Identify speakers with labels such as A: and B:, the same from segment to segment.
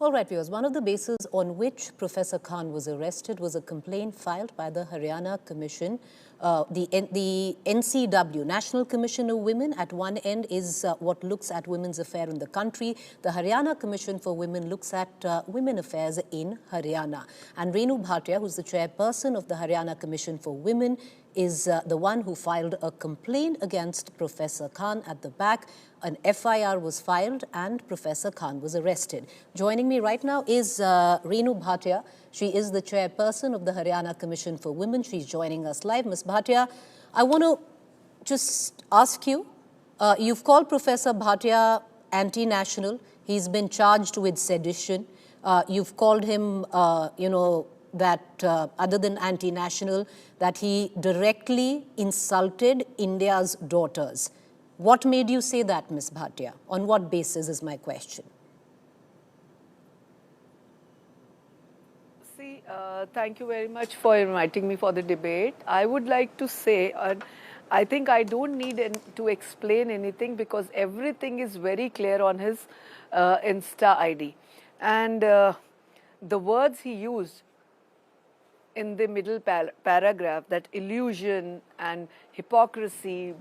A: All right, viewers, one of the bases on which Professor Khan was arrested was a complaint filed by the Haryana Commission, the NCW, National Commission of Women. At one end is what looks at women's affairs in the country. The Haryana Commission for Women looks at women affairs in Haryana. And Renu Bhatia, who's the chairperson of the Haryana Commission for Women, is the one who filed a complaint against Professor Khan. At the back, an FIR was filed and Professor Khan was arrested. Joining me right now is Renu Bhatia. She is the chairperson of the Haryana Commission for Women. She's joining us live. Ms. Bhatia, I want to just ask you, you've called Professor Bhatia anti-national. He's been charged with sedition. You've called him, that other than anti-national, that he directly insulted India's daughters. What made you say that, Ms. Bhatia? On what basis is my question?
B: See, thank you very much for inviting me for the debate. I would like to say, I think I don't need to explain anything because everything is very clear on his Insta ID. And the words he used in the middle paragraph, that illusion and hypocrisy,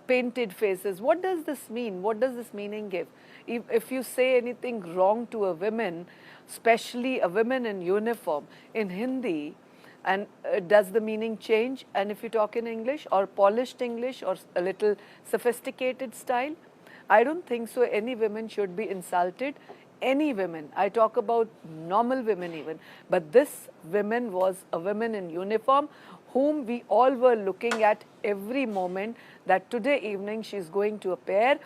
B: painted faces, what does this mean? What does this meaning give? If you say anything wrong to a woman, especially a woman in uniform, in Hindi, and does the meaning change? And if you talk in English or polished English or a little sophisticated style, I don't think so. Any women should be insulted. Any women, I talk about normal women even, but this woman was a woman in uniform whom we all were looking at every moment, that today evening she's going to appear,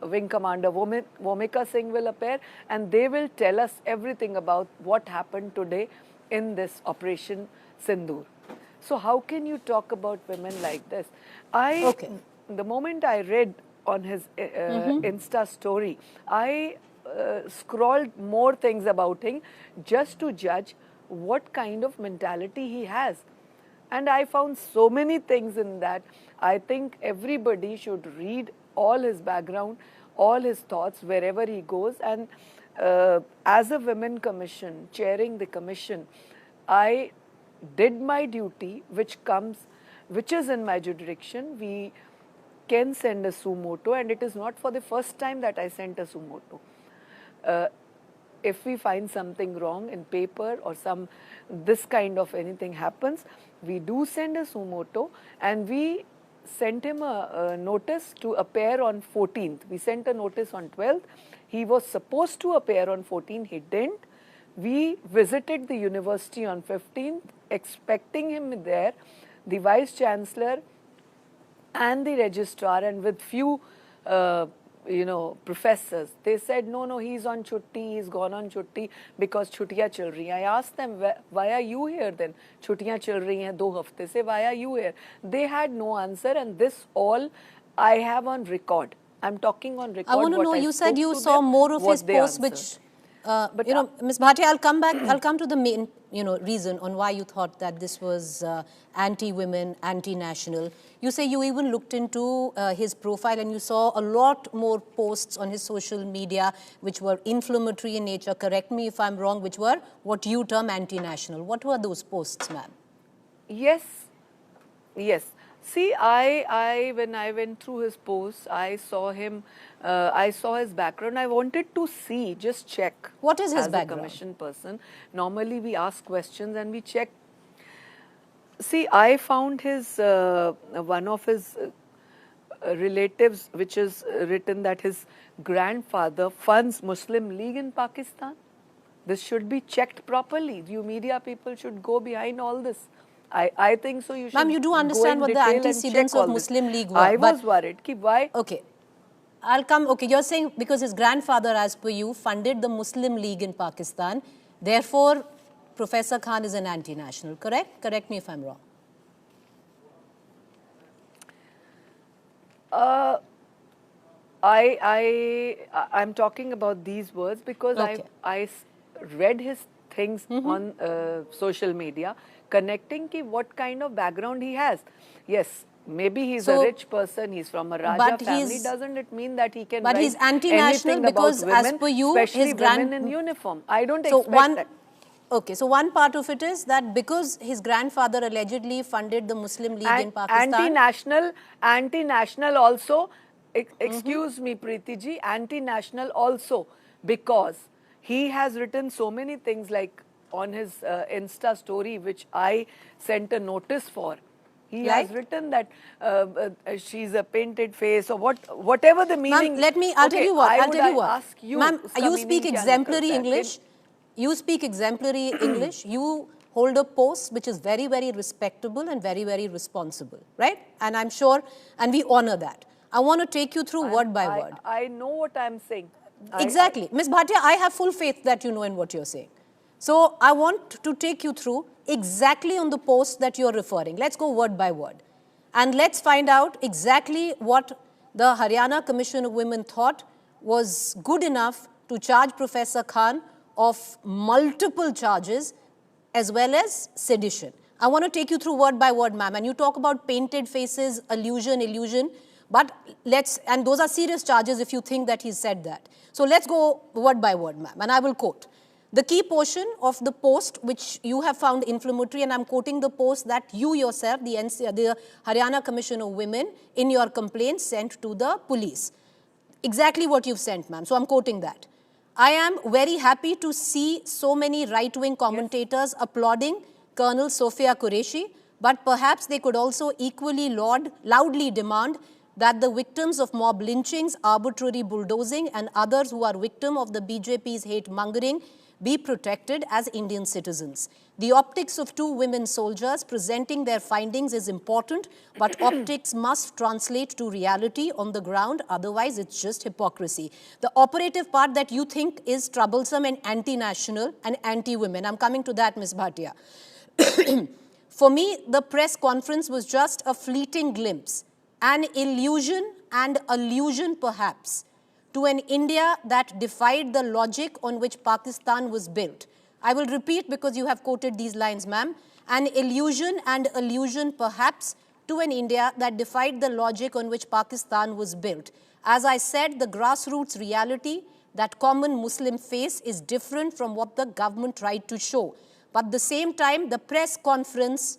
B: Wing Commander Bhumika Singh will appear, and they will tell us everything about what happened today in this Operation Sindoor. So how can you talk about women like this? The moment I read on his Insta story, I scrolled more things about him just to judge what kind of mentality he has. And I found so many things in that. I think everybody should read all his background, all his thoughts wherever he goes. And as a women commission, chairing the commission, I did my duty, which is in my jurisdiction. We can send a suo motu, and it is not for the first time that I sent a suo motu. If we find something wrong in paper or this kind of anything happens, we do send a suo motu, and we sent him a notice to appear on 14th. We sent a notice on 12th. He was supposed to appear on 14th. He didn't. We visited the university on 15th, expecting him there. The Vice Chancellor and the registrar, and with few professors, they said, no, he's on chutti, he's gone on chutti because chuttiyan chal rahi hain. I asked them, why are you here then? Chuttiyan chal rahi hain 2 hafte se, why are you here? They had no answer, and this all I have on record. I'm talking on record.
A: I want to know, you said you saw more of his posts, which, Ms. Bhatia, I'll come to the main, reason on why you thought that this was anti-women, anti-national. You say you even looked into his profile and you saw a lot more posts on his social media which were inflammatory in nature. Correct me if I'm wrong, which were what you term anti-national. What were those posts, ma'am?
B: Yes. See, when I went through his posts, I saw him, I saw his background. I wanted to see, just check.
A: What is his background?
B: As a commission person, normally we ask questions and we check. See, I found his, one of his relatives, which is written that his grandfather funds Muslim League in Pakistan. This should be checked properly. You media people should go behind all this. I think so. You should.
A: Ma'am, you do understand what the antecedents of Muslim League were.
B: I was worried. Why?
A: Okay. I'll come. Okay, you're saying because his grandfather, as per you, funded the Muslim League in Pakistan. Therefore, Professor Khan is an anti-national. Correct? Correct me if I'm wrong.
B: I'm talking about these words because I read his things on social media, connecting what kind of background he has. Yes, Maybe he's
A: So,
B: a rich person, he's from a Raja
A: but
B: family,
A: he's-
B: doesn't it mean that he can
A: but
B: write
A: he's anti-national
B: anything
A: because
B: about women,
A: as per you,
B: especially
A: his
B: women in uniform? I don't
A: So
B: expect that.
A: Okay, so one part of it is that because his grandfather allegedly funded the Muslim League in Pakistan.
B: Anti-national also, excuse me Preeti ji, anti-national also, because he has written so many things like on his Insta story, which I sent a notice for. He has written that she's a painted face or whatever the meaning.
A: Ma'am, I'll tell you what. I'll tell you what.
B: Ask you,
A: Ma'am, you
B: meaning
A: speak
B: kya
A: exemplary
B: nikalta hai?
A: English. You speak exemplary English. You hold a post which is very, very respectable and very, very responsible, right? And I'm sure, and we honor that. I want to take you through word by word.
B: I know what I'm saying.
A: Exactly. Ms. Bhatia, I have full faith that you know in what you're saying. So I want to take you through exactly on the post that you're referring. Let's go word by word. And let's find out exactly what the Haryana Commission of Women thought was good enough to charge Professor Khan of multiple charges as well as sedition. I want to take you through word by word, ma'am. And you talk about painted faces, illusion. But and those are serious charges if you think that he said that. So let's go word by word, ma'am. And I will quote. The key portion of the post which you have found inflammatory, and I'm quoting the post that you yourself, the Haryana Commission of Women, in your complaint sent to the police. Exactly what you've sent, ma'am. So I'm quoting that. I am very happy to see so many right-wing commentators applauding Colonel Sophia Qureshi, but perhaps they could also equally loudly demand that the victims of mob lynchings, arbitrary bulldozing, and others who are victim of the BJP's hate-mongering be protected as Indian citizens. The optics of two women soldiers presenting their findings is important, but optics must translate to reality on the ground, otherwise it's just hypocrisy. The operative part that you think is troublesome and anti-national and anti-women, I'm coming to that, Ms. Bhatia. For me, the press conference was just a fleeting glimpse, an illusion and allusion perhaps, to an India that defied the logic on which Pakistan was built. I will repeat because you have quoted these lines, ma'am. An illusion and allusion perhaps to an India that defied the logic on which Pakistan was built. As I said, the grassroots reality that common Muslim face is different from what the government tried to show. But at the same time, the press conference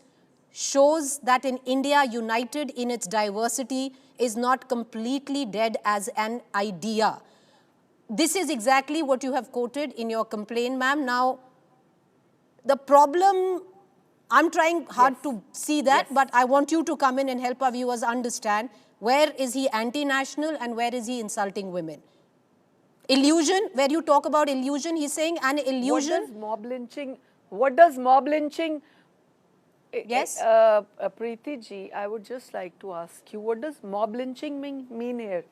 A: shows that in India united in its diversity is not completely dead as an idea. This is exactly what you have quoted in your complaint, ma'am. Now, the problem, I'm trying hard to see that, but I want you to come in and help our viewers understand where is he anti-national and where is he insulting women. Illusion, where you talk about illusion, he's saying an illusion.
B: What does mob lynching?
A: Yes.
B: Preeti ji, I would just like to ask you, what does mob lynching mean here?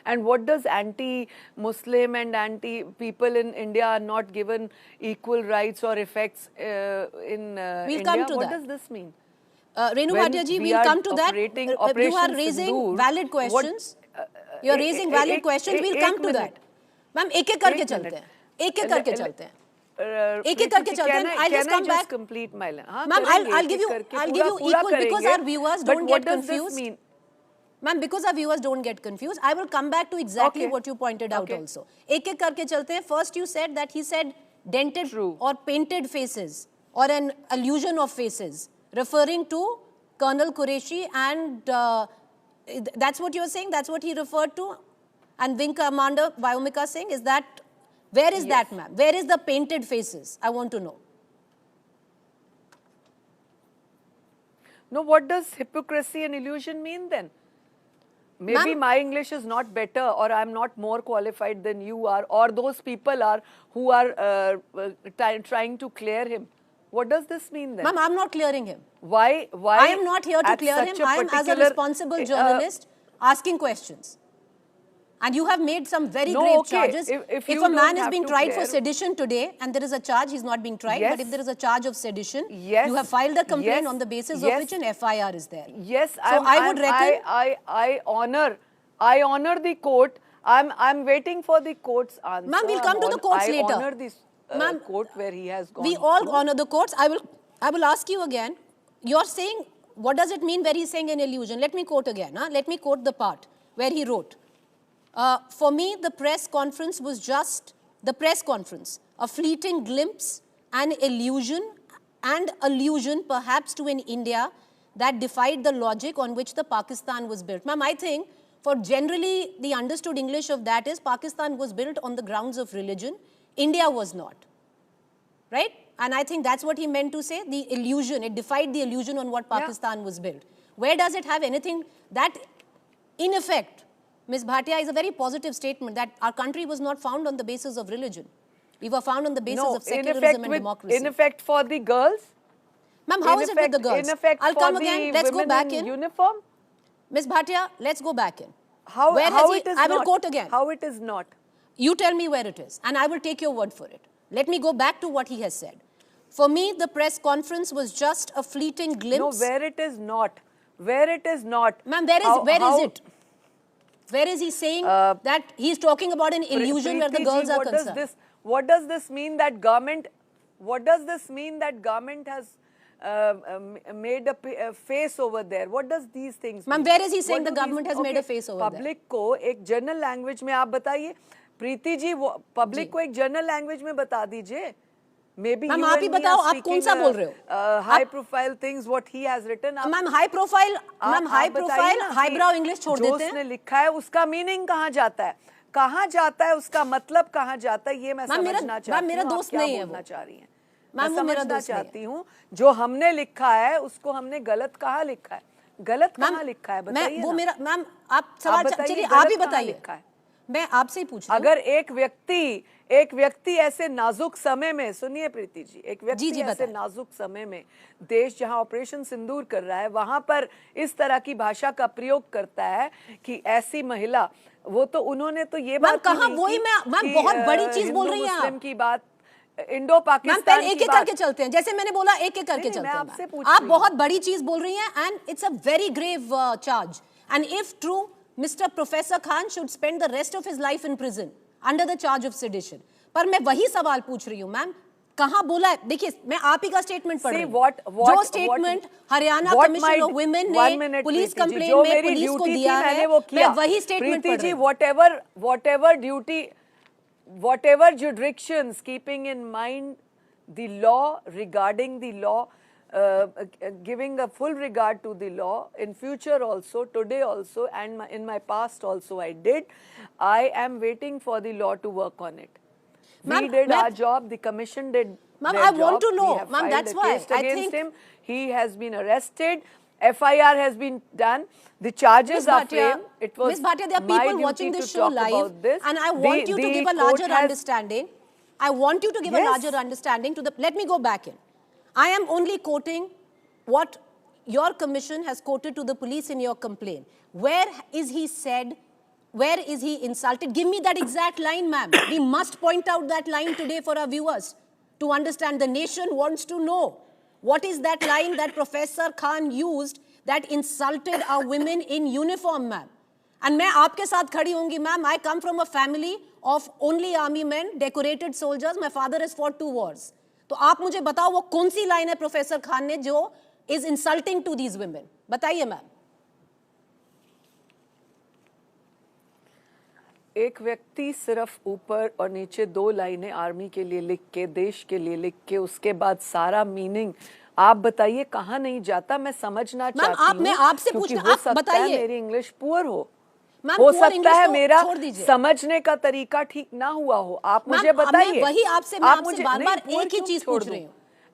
B: And what does anti-Muslim and anti-people in India are not given equal rights or effects in India?
A: Come to
B: what
A: that.
B: does this mean?
A: Renu Bhatia ji, we'll come to that. You are raising valid questions. You're raising valid questions. We'll come to that. Ma'am, एक-एक करके चलते हैं. एक-एक करके चलते हैं. एक-एक करके चलते हैं. I'll just come back.
B: Complete my line.
A: Ma'am, I'll give you equal because our viewers don't get confused. Ma'am, because our viewers don't get confused, I will come back to exactly what you pointed out also. एक-एक करके चलते हैं. First you said that he said dented or painted faces or an illusion of faces, referring to Colonel Qureshi, and that's what you're saying? That's what he referred to? And Wing Commander Vyomika Singh, is that, where is that, ma'am? Where is the painted faces? I want to know.
B: No, what does hypocrisy and illusion mean then? Maybe my English is not better, or I'm not more qualified than you are, or those people are who are trying to clear him. What does this mean then?
A: Ma'am, I'm not clearing him.
B: Why?
A: I am not here to clear him. I am as a responsible journalist asking questions. And you have made some very grave charges. If a man is being tried for sedition today, and there is a charge, he's not being tried, but if there is a charge of sedition, you have filed a complaint on the basis of which an FIR is there.
B: Yes,
A: so I would reckon...
B: I honor the court. I'm waiting for the court's answer.
A: Ma'am, we'll come to the courts later.
B: I honor this court where he has gone.
A: We all honor the courts. I will ask you again. You're saying what does it mean where he's saying an illusion? Let me quote again. Let me quote the part where he wrote, for me, the press conference was just the press conference, a fleeting glimpse, an illusion, and allusion perhaps to an India that defied the logic on which the Pakistan was built. Ma'am, I think for generally the understood English of that is Pakistan was built on the grounds of religion. India was not. Right? And I think that's what he meant to say, the illusion. It defied the illusion on what Pakistan was built. Where does it have anything that, in effect, Ms. Bhatia, is a very positive statement that our country was not found on the basis of religion. We were found on the basis of secularism and democracy.
B: In effect for the girls?
A: Ma'am, how is it with the girls?
B: In effect
A: I'll come again. Let's go back in.
B: Uniform?
A: Ms. Bhatia, let's go back in.
B: How it is
A: I will quote again.
B: How it is not?
A: You tell me where it is, and I will take your word for it. Let me go back to what he has said. For me, the press conference was just a fleeting glimpse.
B: No, where it is not. Where it is not.
A: Ma'am, where is it? Where is he saying that he's talking about an illusion where the girls are concerned?
B: What does this mean that government? What does this mean that government has made a face over there? What does these things mean?
A: Ma'am, where is he saying the government has made a face over there?
B: Public को एक general language में आप बताइए. Preeti ji, public को एक general language में बता दीजिए. Maybe
A: you आप ही बताओ, आप कौन सा बोल रहे हो?
B: High profile things what he has written.
A: Ma'am, high profile, highbrow English छोड़ देते हैं.
B: जो उसने लिखा है उसका मीनिंग कहाँ जाता है? कहाँ जाता है उसका मतलब कहाँ जाता है? ये मैं समझना चाहती हूँ.
A: मेरा दोस्त नहीं है वो.
B: मैं समझना चाहती हूँ जो हमने लिखा है उसको हमने गलत कहाँ लिखा है? गलत कहाँ लिखा है? बताइए.
A: वो मेरा मैम आप सवाल चलिए आप ही बताइए. मैं आपसे ही पूछ रही हूँ.
B: अगर एक व्यक्ति ऐसे नाजुक समय में, सुनिए प्रीति जी, एक व्यक्ति ऐसे नाजुक समय में देश जहां ऑपरेशन सिंदूर कर रहा है वहां पर इस तरह की भाषा का प्रयोग करता है कि ऐसी महिला, वो तो उन्होंने तो ये बात
A: कहा, वही मैं बहुत बड़ी चीज बोल रही हूँ.
B: मुस्लिम की बात, इंडो पाकिस्तान की
A: एक एक करके चलते हैं. जैसे मैंने बोला एक एक करके चलते हैं. आप बहुत बड़ी चीज बोल रही हैं and it's a very grave charge. And if true, Mr. Professor Khan should spend the rest of his life in prison under the charge of sedition. पर मैं वही सवाल पूछ रही हूँ मैम, कहाँ बोला है? देखिए मैं आप ही का स्टेटमेंट पढ़ रही हूँ. जो statement Haryana commission of women ने पुलिस कंप्लेन में पुलिस को दिया है, मैं वही स्टेटमेंट पढ़ रही हूँ.
B: whatever jurisdictions keeping in mind the law, regarding the law, giving a full regard to the law in future also, today also, and in my past also I did. I am waiting for the law to work on it. We did our job, the commission did their job.
A: I want to know, ma'am, that's why I think
B: him. He has been arrested. FIR has been done. The charges are framed. It was
A: Ms. Bhatia, there are people watching this show live, and I want you to give a larger understanding. I want you to give a larger understanding to the. Let me go back in. I am only quoting what your commission has quoted to the police in your complaint. Where is he said? Where is he insulted? Give me that exact line, ma'am. We must point out that line today for our viewers to understand. The nation wants to know. What is that line that Professor Khan used that insulted our women in uniform, ma'am? And मैं आपके साथ खड़ी होंगी, ma'am. I come from a family of only army men, decorated soldiers. My father has fought 2 wars. तो आप मुझे बताओ वो कौन सी लाइन है प्रोफेसर खान ने जो is insulting to these women? बताइए मैम.
B: एक व्यक्ति सिर्फ ऊपर और नीचे 2 लाइनें आर्मी के लिए लिख के, देश के लिए लिख के, उसके बाद सारा मीनिंग आप बताइए कहाँ नहीं जाता? मैं समझना चाहती हूँ.
A: मैं आपसे पूछ, आप बताइए.
B: मेरी इंग्लिश पुअर हो सकता है मेरा समझने का तरीका ठीक ना हुआ हो. आप मुझे बताइए.
A: वही आपसे मैं आपसे बार-बार एक ही चीज पूछ रही हूँ.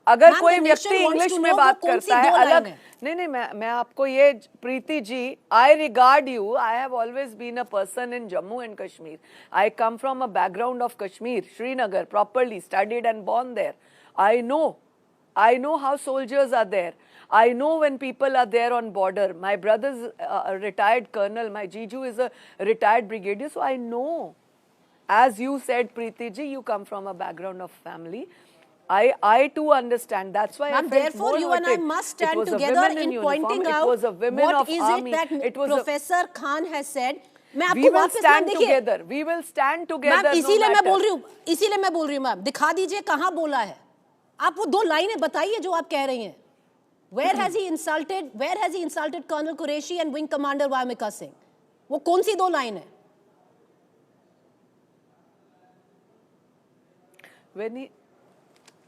B: अगर कोई व्यक्ति इंग्लिश में बात करता है अलग, नहीं मैं आपको ये, Preeti ji, I regard you. I have always been a person in Jammu and Kashmir. I come from a background of Kashmir, Srinagar, properly studied and born there. I know how soldiers are there. I know when people are there on border. My brother's a retired colonel. My Jiju is a retired brigadier. So I know. As you said, Preeti ji, you come from a background of family. I too understand. That's why I felt
A: therefore you and I must stand together in pointing out what is it that Professor Khan has said.
B: We will stand together. We will stand together.
A: इसीलिए मैं बोल रही हूँ ma'am, दिखा दीजिए कहाँ बोला है. आप वो 2 लाइनें बताइए जो आप कह रही हैं. Where has he insulted Colonel Qureshi and Wing Commander Vyomika Singh? वो कौन सी 2 लाइन है?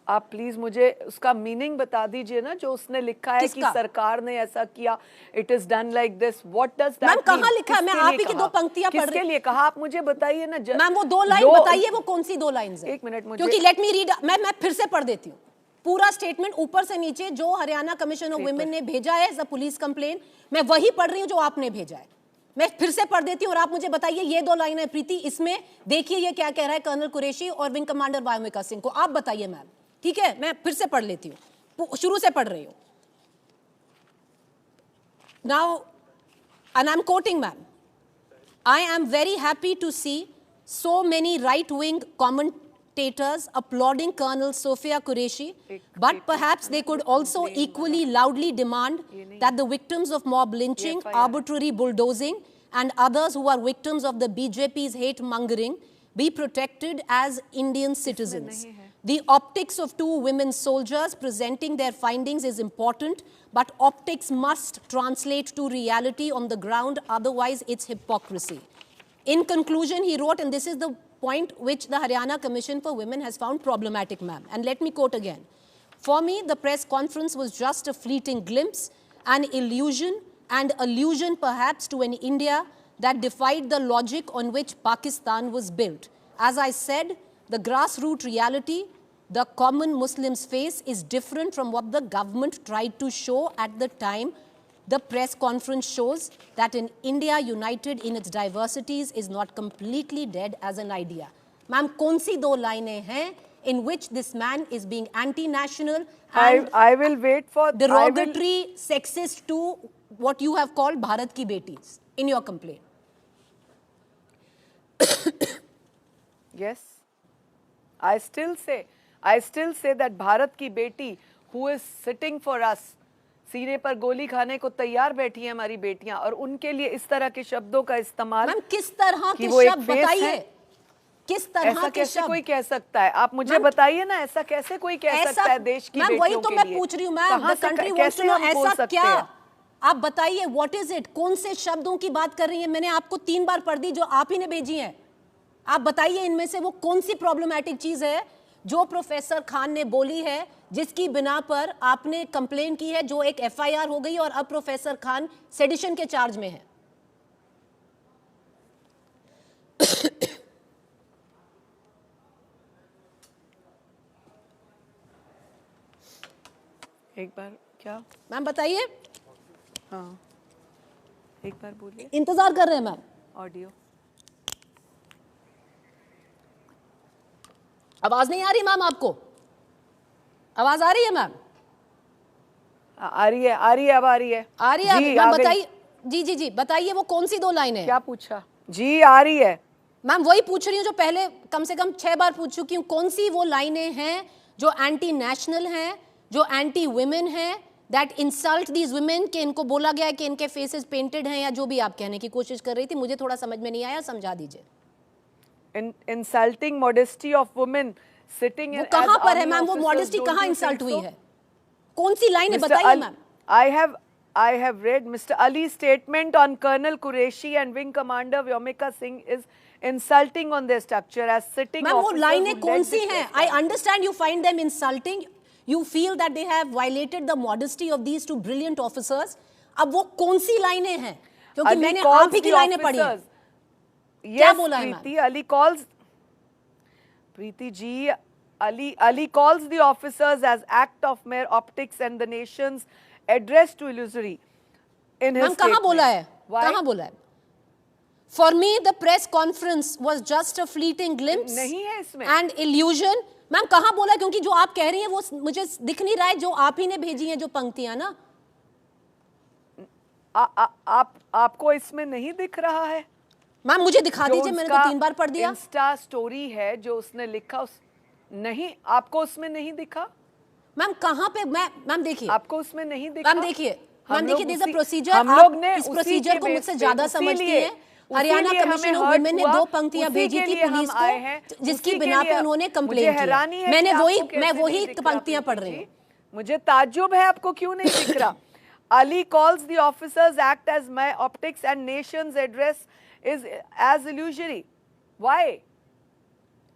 B: आप प्लीज मुझे उसका मीनिंग बता दीजिए ना, जो उसने लिखा है कि सरकार ने ऐसा किया, it is done like this, what does that mean?
A: Ma'am कहाँ लिखा है? मैं आप ही की 2 पंक्तियां पढ़ रही हूं।
B: किसके लिए कहा आप मुझे बताइए ना।
A: मैम वो 2 लाइन बताइए, वो कौन सी 2 लाइन है?
B: 1 मिनट मुझे,
A: क्योंकि लेट मी रीड, मैं फिर से पढ़ देती हूँ पूरा स्टेटमेंट ऊपर से नीचे, जो हरियाणा कमीशन ऑफ वुमेन ने भेजा है एज अ पुलिस कंप्लेंट, मैं वही पढ़ रही हूँ जो आपने भेजा है। मैं फिर से पढ़ देती हूँ और आप मुझे बताइए ये 2 लाइन है प्रीति, इसमें देखिए ये क्या कह रहा है कर्नल कुरैशी और विंग कमांडर वायोमिका सिंह को, आप बताइए मैम। ठीक है, मैं फिर से पढ़ लेती हूँ, शुरू से पढ़ रही हूँ। Now and I am quoting ma'am, I am very happy to see so many right-wing commentators applauding Colonel Sophia Qureshi, but perhaps they could also equally loudly demand that the victims of mob lynching, arbitrary bulldozing, and others who are victims of the BJP's hate-mongering be protected as Indian citizens. The optics of 2 women soldiers presenting their findings is important, but optics must translate to reality on the ground, otherwise it's hypocrisy. In conclusion, he wrote, and this is the point which the Haryana Commission for Women has found problematic, ma'am. And let me quote again. For me, the press conference was just a fleeting glimpse, an illusion, and allusion perhaps to an India that defied the logic on which Pakistan was built. As I said, the grassroots reality the common Muslims face is different from what the government tried to show at the time. The press conference shows that in India united in its diversities is not completely dead as an idea. Ma'am, कौन सी 2 लाइनें हैं in which this man is being anti-national and
B: I will wait for
A: derogatory, sexist to what you have called Bharat ki betis in your complaint?
B: Yes, I still say that Bharat ki beti who is sitting for us, सीने पर गोली खाने को तैयार बैठी हैं हमारी बेटियां, और उनके लिए इस तरह के शब्दों का इस्तेमाल,
A: मैम किस तरह के शब्द बताइए, किस तरह
B: ऐसा
A: के
B: कैसे
A: शब्द
B: कोई कह सकता है? आप मुझे बताइए ना, ऐसा कैसे कोई कह सकता है देश की बेटियों के लिए?
A: वही तो मैं पूछ रही हूँ ma'am, the country wants to know, ऐसा क्या? आप बताइए व्हाट इज इट, कौन से शब्दों की बात कर रही है? मैंने आपको 3 बार पढ़ दी जो आप ही ने भेजी है। आप बताइए इनमें से वो कौन सी प्रॉब्लमैटिक चीज है जो प्रोफेसर खान ने बोली है, जिसकी बिना पर आपने कंप्लेन की है, जो एक एफआईआर हो गई और अब प्रोफेसर खान सेडिशन के चार्ज में है।
B: एक बार क्या
A: मैम बताइए?
B: हाँ, एक बार बोलिए।
A: इंतजार कर रहे हैं मैम।
B: ऑडियो
A: आवाज नहीं आ रही मैम आपको? आवाज आ रही है मैम?
B: आ रही है, अब आ रही है।
A: मैम बताइए। जी बताइए वो कौन सी 2 लाइन है?
B: क्या पूछा? जी आ रही है
A: मैम, वही पूछ रही हूँ जो पहले कम से कम 6 बार पूछ चुकी हूँ। कौन सी वो लाइनें हैं जो एंटी नेशनल हैं, जो एंटी वुमेन हैं, दैट इंसल्ट दीज वुमेन, कि इनको बोला गया है कि इनके फेसेस पेंटेड हैं, या जो भी आप कहने की कोशिश कर रही थी, मुझे थोड़ा समझ में नहीं आया, समझा दीजिए।
B: Insulting modesty of women sitting in,
A: कहां पर है मैम? वो मॉडेस्टी कहां इंसल्ट हुई है? कौन सी लाइन है बताइए ma'am?
B: I have read Mr. Ali's statement on Colonel Qureshi and Wing Commander Vyomika Singh is insulting on their structure as sitting
A: officers. Ma'am, वो लाइनें कौन सी हैं? I understand you find them insulting. You feel that they have violated the modesty of these 2 brilliant officers. अब वो कौन सी लाइनें हैं? क्योंकि मैंने आप ही की लाइनें पढ़ी हैं। क्या बोला है ma'am?
B: Preeti ji, Ali calls the officers as act of mere optics and the nation's address to illusory. In his
A: statement. कहाँ बोला है? कहाँ बोला है? For me, the press conference was just a fleeting glimpse.
B: नहीं है इसमें।
A: And illusion. Ma'am कहाँ बोला है? क्योंकि जो आप कह रही हैं वो मुझे दिख नहीं रहा है, जो आप ही ने भेजी हैं जो पंक्तियां ना।
B: आपको इसमें नहीं दिख रहा है?
A: मैम मुझे दिखा दीजिए, मैंने तो 3 बार पढ़ दिया।
B: इंस्टा स्टोरी है जो उसने लिखा, नहीं आपको उसमें नहीं दिखा?
A: मैम कहाँ पे? मैम देखिए,
B: आपको उसमें नहीं दिखा?
A: मैम देखिए दिस इज अ प्रोसीजर।
B: हम लोग ने
A: इस प्रोसीजर को मुझसे ज्यादा समझती हैं। हरियाणा कमीशन ऑफ वुमेन ने 2 पंक्तियां भेजी थी पुलिस को, जिसकी बिना पे उन्होंने कंप्लेन की। मैं वही पंक्तियां पढ़ रही हूँ।
B: मुझे ताज्जुब है आपको क्यों नहीं दिख रहा. Ali calls the officers act as optics and nation's address is as illusory. Why?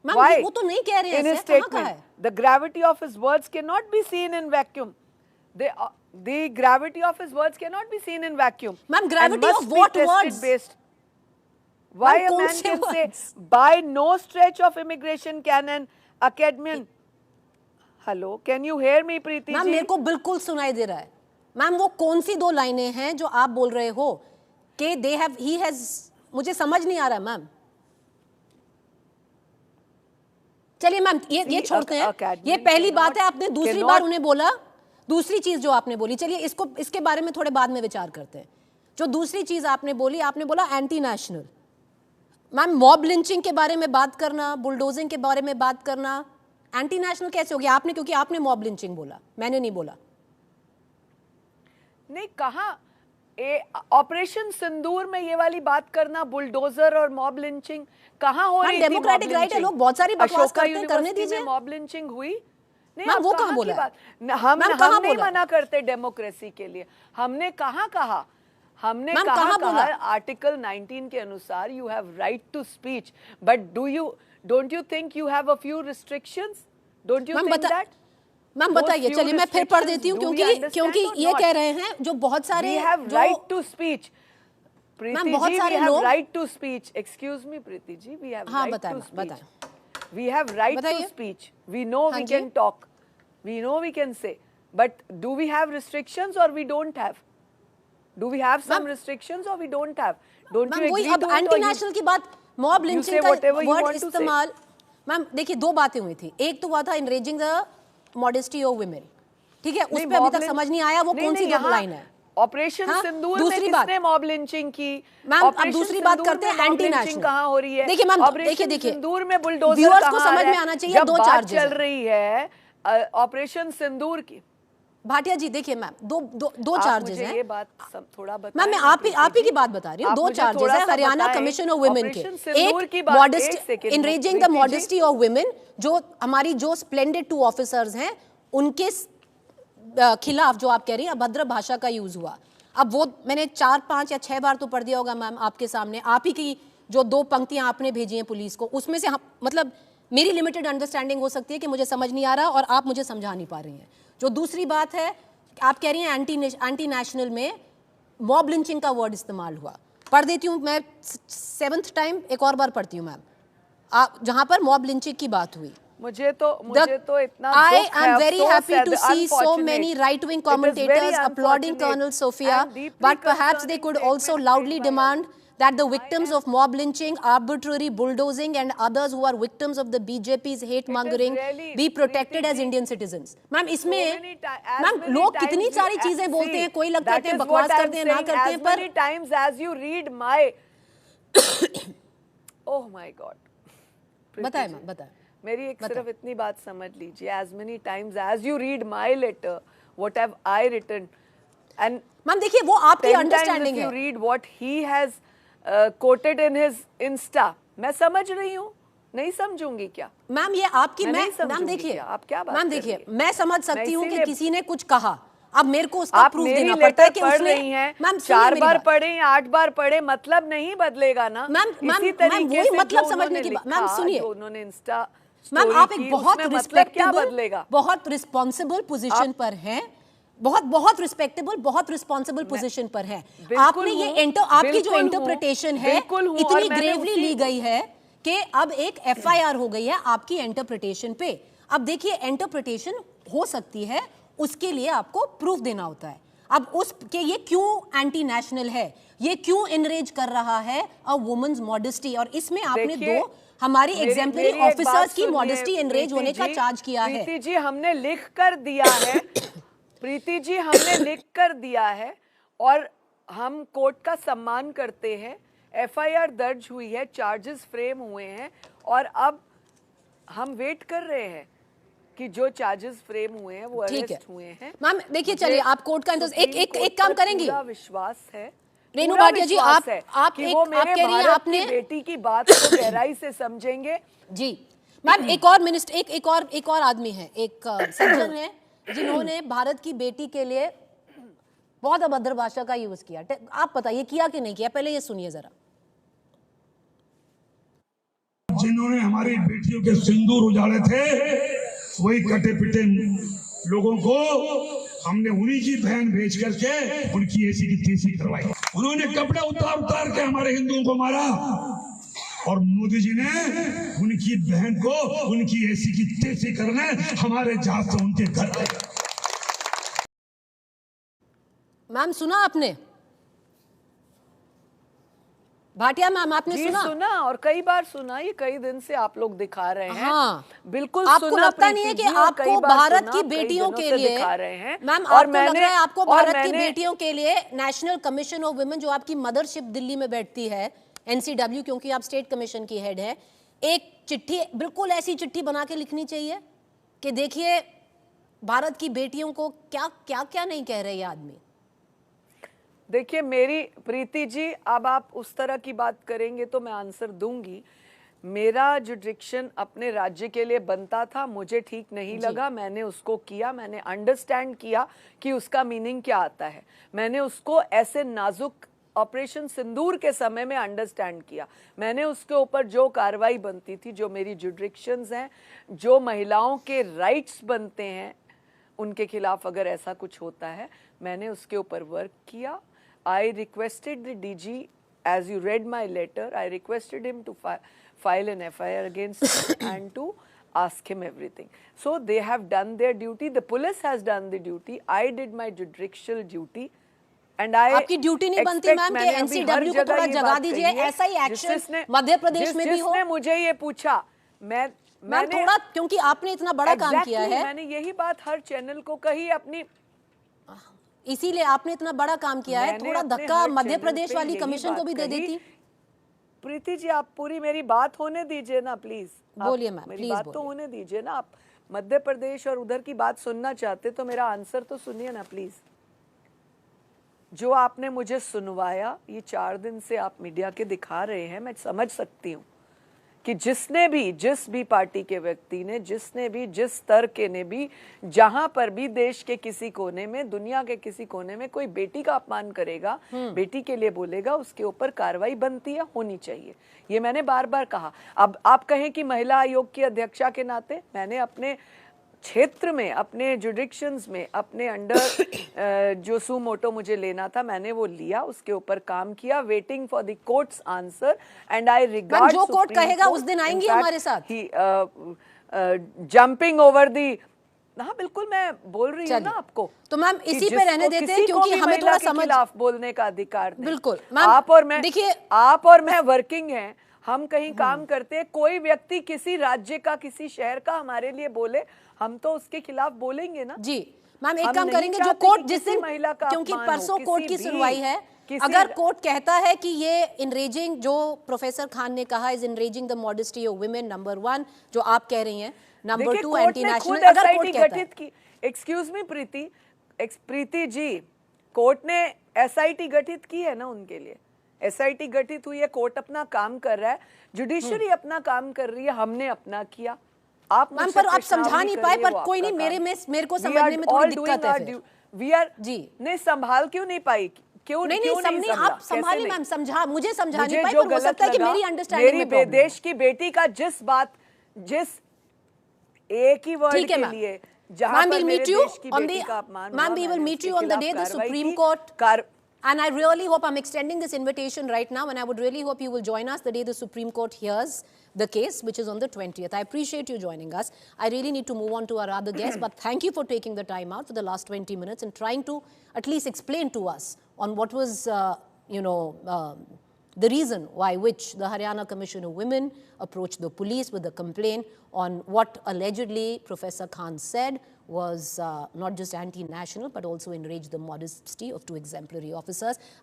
A: Why? वो तो नहीं कह रहे हैं.
B: In his statement, the gravity of his words cannot be seen in vacuum. The gravity of his words cannot be seen in vacuum.
A: Ma'am, gravity of what words?
B: Based. Why a man can say, by no stretch of immigration can an academian. Hello, can you hear me, Preeti ji?
A: Ma'am मेरे को बिल्कुल सुनाई दे रहा है. Ma'am वो कौन सी दो लाइनें हैं जो आप बोल रहे हो कि they have, he has, मुझे समझ नहीं आ रहा मैम. चलिए मैम ये छोड़ते हैं. ये पहली बात है. आपने दूसरी बार उन्हें बोला, दूसरी चीज जो आपने बोली, चलिए इसके बारे में थोड़े बाद में विचार करते हैं. जो दूसरी चीज आपने बोली, आपने बोला anti national. Ma'am mob lynching के बारे में बात करना, बुलडोजिंग के बारे में बात करना एंटी नेशनल कैसे हो गया? आपने, क्योंकि आपने मॉब लिंचिंग बोला, मैंने नहीं बोला.
B: नहीं कहा. ऑपरेशन सिंदूर में ये वाली बात करना, बुलडोजर और मॉब लिंचिंग कहाँ हो रही थी?
A: डेमोक्रेटिक राइट है, लोग बहुत सारी बकवास करते हैं, करने दीजिए.
B: मॉब लिंचिंग हुई नहीं.
A: मैम वो कहाँ बोला?
B: हम नहीं मना करते डेमोक्रेसी के लिए. हमने कहा हमने कहा आर्टिकल 19 के अनुसार you have right to speech, but don't you think you have a few restrictions? Don't you think that?
A: Ma'am बताइए. चलिए मैं फिर पढ़ देती हूँ, क्योंकि ये कह रहे हैं जो बहुत सारे
B: We have right to speech.
A: Ma'am बहुत सारे लोग
B: right to speech. Excuse me, Preeti ji, we have right to speech. We have right to speech. We know we can talk. We know we can say. But do we have restrictions or we don't have? Do we have some restrictions or we don't have? Don't you agree to it?
A: अब anti national की बात, mob lynching का word इस्तेमाल. Ma'am देखिए दो बातें हुई थी. एक तो हुआ था enraging the modesty of women. ठीक है, उस पे अभी तक समझ नहीं आया वो कौन सी लाइन है.
B: ऑपरेशन सिंदूर में किसने मॉब लिंचिंग की?
A: मैम अब दूसरी बात करते हैं एंटी नेशनल
B: कहाँ हो रही है.
A: देखिए मैम, देखिए
B: सिंदूर में बुलडोजर
A: व्यूअर्स को समझ में आना चाहिए. दो चार्जेस
B: चल रही है ऑपरेशन सिंदूर की.
A: भाटिया जी देखिए मैम, दो चार्जेस हैं.
B: ये बात थोड़ा बता.
A: मैम मैं आप ही की बात बता रही हूँ. दो चार्जेस हैं हरियाणा कमीशन ऑफ वुमेन के. एक modesty, outraging the modesty of women, जो हमारी जो स्प्लेंडेड 2 ऑफिसर्स हैं उनके खिलाफ जो आप कह रही हैं अभद्र भाषा का यूज हुआ. अब वो मैंने 4, 5 या 6 बार तो पढ़ दिया होगा मैम आपके सामने. आप ही की जो 2 पंक्तियां आपने भेजी हैं पुलिस को, उसमें से मतलब मेरी लिमिटेड अंडरस्टैंडिंग हो सकती है कि मुझे समझ नहीं आ रहा और आप मुझे समझा नहीं पा रही हैं. जो दूसरी बात है, आप कह रही हैं एंटी नेशनल में मॉब लिंचिंग का वर्ड इस्तेमाल हुआ. पढ़ देती हूँ मैं 7th टाइम, एक और बार पढ़ती हूँ मैम, जहां पर मॉब लिंचिंग की बात हुई.
B: मुझे तो इतना
A: I am very happy to see so many right-wing commentators applauding Colonel Sophia, but perhaps they could also loudly demand that the victims of mob lynching, arbitrary bulldozing and others who are victims of the BJP's hate mongering be protected as Indian citizens. Ma'am इसमें ma'am लोग कितनी सारी चीजें बोलते हैं, कोई लगता है बकवास करते हैं, ना करते हैं, पर
B: many times as you read my oh my God.
A: बताएं मैम बताएं.
B: मेरी एक सिर्फ इतनी बात समझ लीजिए. as many times as you read my letter, what have I written, and
A: ma'am देखिए वो आपकी अंडरस्टैंडिंग है.
B: you read what he has quoted in his Insta, मैं समझ रही हूँ. नहीं समझूंगी क्या
A: मैम? ये आपकी मैम देखिए,
B: आप क्या बात
A: मैम देखिए, मैं समझ सकती हूँ कि किसी ने कुछ कहा, अब मेरे को उसका प्रूफ देना पड़ता है कि उसने.
B: मैम 4 बार पढ़े या 8 बार पढ़े, मतलब नहीं बदलेगा ना.
A: मैम वही मतलब समझने की बात. मैम सुनिए,
B: उन्होंने इंस्टा
A: मैम आप एक बहुत रिस्पेक्टेबल, बहुत रिस्पॉन्सिबल पोजीशन पर हैं, बहुत रिस्पेक्टेबल, बहुत रिस्पॉन्सिबल पोजीशन पर हैं. आपने ये आपकी जो इंटरप्रिटेशन है इतनी ग्रेवली ली गई है कि अब एक FIR हो गई है आपकी इंटरप्रिटेशन पे. अब देखिए इंटरप्रिटेशन हो सकती है, उसके लिए आपको प्रूफ देना होता है. अब उसके ये क्यों एंटी नेशनल है, ये क्यों इनरेज कर रहा है अ वुमेन्स मॉडेस्टी, और इसमें आपने 2 हमारी एग्जाम्पलरी ऑफिसर्स की मॉडेस्टी इनरेज होने का चार्ज किया है.
B: प्रीति जी हमने लिख कर दिया है. प्रीति जी हमने लिख कर दिया है और हम कोर्ट का सम्मान करते हैं. FIR दर्ज हुई है, चार्जेस फ्रेम हुए हैं और अब हम वेट कर रहे हैं कि जो चार्जेस फ्रेम हुए हैं वो अरेस्ट हुए हैं.
A: मैम देखिए, चलिए आप कोर्ट का एक काम करेंगी.
B: विश्वास है
A: रेणु भाटिया जी, आप
B: वो मेरे भारत की बेटी की बात को गहराई से समझेंगे.
A: जी मैम, एक और आदमी है, एक सज्जन है जिन्होंने भारत की बेटी के लिए बहुत अभद्र भाषा का यूज किया। आप बताइए किया कि नहीं किया, पहले ये सुनिए जरा।
C: जिन्होंने हमारी बेटियों के सिंदूर उजाड़े थे, वही कटे पिटे लोगों को हमने उन्हीं की बहन भेज करके उनकी ऐसी की तैसी करवाई। उन्होंने कपड़े उतार उतार के हमारे हिंदुओं को मारा, और मोदी जी ने उनकी बहन को उनकी ऐसी की तैसी करने हमारे जहाज से उनके घर गए।
A: मैम सुना आपने? भाटिया मैम आपने
B: जी सुना और कई बार सुना, ये कई दिन से आप लोग दिखा रहे हैं।
A: हाँ,
B: बिल्कुल
A: आपको
B: सुना।
A: लगता नहीं है कि आपको भारत की बेटियों के लिए
B: दिखा रहे हैं
A: मैम, आपको लग रहा है आपको भारत की बेटियों के लिए नेशनल कमीशन ऑफ वुमेन, जो आपकी मदरशिप दिल्ली में बैठती है, एनसीडब्ल्यू, क्योंकि आप स्टेट कमीशन की हेड है, एक चिट्ठी, बिल्कुल ऐसी चिट्ठी बना के लिखनी चाहिए कि देखिए भारत की बेटियों को क्या क्या क्या नहीं कह रहे ये आदमी।
B: देखिए मेरी प्रीति जी, अब आप उस तरह की बात करेंगे तो मैं आंसर दूंगी। मेरा जो डिक्शन अपने राज्य के लिए बनता था, मुझे ठीक नहीं लगा, मैंने उसको किया, मैंने अंडरस्टैंड किया कि उसका मीनिंग क्या आता है। मैंने उसको ऐसे नाजुक ऑपरेशन सिंदूर के समय में अंडरस्टैंड किया। मैंने उसके ऊपर जो कार्रवाई बनती थी, जो मेरी जुडिक्शंस हैं, जो महिलाओं के राइट्स बनते हैं, उनके खिलाफ अगर ऐसा कुछ होता है, मैंने उसके ऊपर वर्क किया। I requested the DG, as you read my letter, I requested him to file an FIR against him and to ask him everything. So they have done their duty. The police has done the duty. I did my judicial duty. And I
A: आपकी duty नहीं बनती ma'am कि NCW को थोड़ा जगा दीजिए, ऐसा ही action Madhya Pradesh में भी हो।
B: जिसने मुझे ये पूछा, मैंने
A: थोड़ा, क्योंकि आपने इतना बड़ा काम किया है,
B: मैंने यही बात हर चैनल को कही अपनी,
A: इसीलिए आपने इतना बड़ा काम किया है, थोड़ा धक्का मध्य प्रदेश वाली कमीशन को भी दे देती।
B: प्रीति जी आप पूरी मेरी बात होने दीजिए ना प्लीज।
A: बोलिए मैम,
B: मेरी बात तो होने दीजिए ना। आप मध्य प्रदेश और उधर की बात सुनना चाहते तो मेरा आंसर तो सुनिए ना प्लीज। जो आपने मुझे सुनवाया, ये 4 दिन से आप मीडिया के दिखा रहे हैं, मैं समझ सकती हूँ कि जिसने भी, जिस भी पार्टी के व्यक्ति ने, जिसने भी, जिस स्तर के ने भी, जहां पर भी देश के किसी कोने में, दुनिया के किसी कोने में कोई बेटी का अपमान करेगा, बेटी के लिए बोलेगा, उसके ऊपर कार्रवाई बनती है, होनी चाहिए। ये मैंने बार बार कहा। अब आप कहें कि महिला आयोग की अध्यक्षा के नाते मैंने अपने क्षेत्र में, अपने जुडिक्शंस में, अपने अंडर जो सू मोटो मुझे लेना था, मैंने वो लिया, उसके ऊपर काम किया, waiting for the courts answer, and I regard
A: जो कोर्ट कहेगा उस दिन आएंगी हमारे साथ।
B: जंपिंग ओवर दी, हाँ बिल्कुल मैं बोल रही हूँ ना आपको।
A: तो मैम इसी पे रहने देते हैं, क्योंकि हमें थोड़ा समझ,
B: खिलाफ बोलने का अधिकार नहीं।
A: बिल्कुल
B: आप और मैं,
A: देखिए
B: आप और मैं वर्किंग हैं, हम कहीं काम करते हैं, कोई व्यक्ति किसी राज्य का, किसी शहर का हमारे लिए बोले, हम तो उसके खिलाफ बोलेंगे ना।
A: जी मैम, एक काम करेंगे, जो कोर्ट जिस दिन, क्योंकि परसों कोर्ट की सुनवाई है, अगर कोर्ट कहता है कि ये इनरेजिंग, जो प्रोफेसर खान ने कहा, is outraging the modesty of women, number 1 जो आप कह रही हैं, नंबर 2 एंटी नेशनल, अगर कोर्ट कहता है,
B: excuse me Preeti ji, court ने एसआईटी गठित की है ना उनके लिए। एसआईटी गठित हुई है, कोर्ट अपना काम कर रहा है, जुडिशरी अपना काम कर रही है, हमने अपना किया। आप
A: मैम पर आप समझा नहीं पाए, पर कोई नहीं, मेरे को समझने में थोड़ी दिक्कत है।
B: वी आर जी नहीं, संभाल क्यों नहीं पाई, क्यों
A: नहीं आप संभालिए मैम, समझा, मुझे समझा नहीं पाई, पर हो सकता है कि मेरी अंडरस्टैंडिंग में प्रॉब्लम।
B: देश की बेटी का जिस बात, जिस एक ही वर्ड के लिए जहां पर मेरे देश की बेटी का अपमान,
A: ma'am we will meet you on the day the Supreme Court, and I really hope, I'm extending this invitation right now, and I would really hope you will join us the day the Supreme Court hears the case, which is on the 20th. I appreciate you joining us. I really need to move on to our other guests, but thank you for taking the time out for the last 20 minutes and trying to at least explain to us on what was, the reason why which the Haryana Commission of Women approached the police with a complaint on what allegedly Professor Khan said was not just anti-national, but also enraged the modesty of 2 exemplary officers.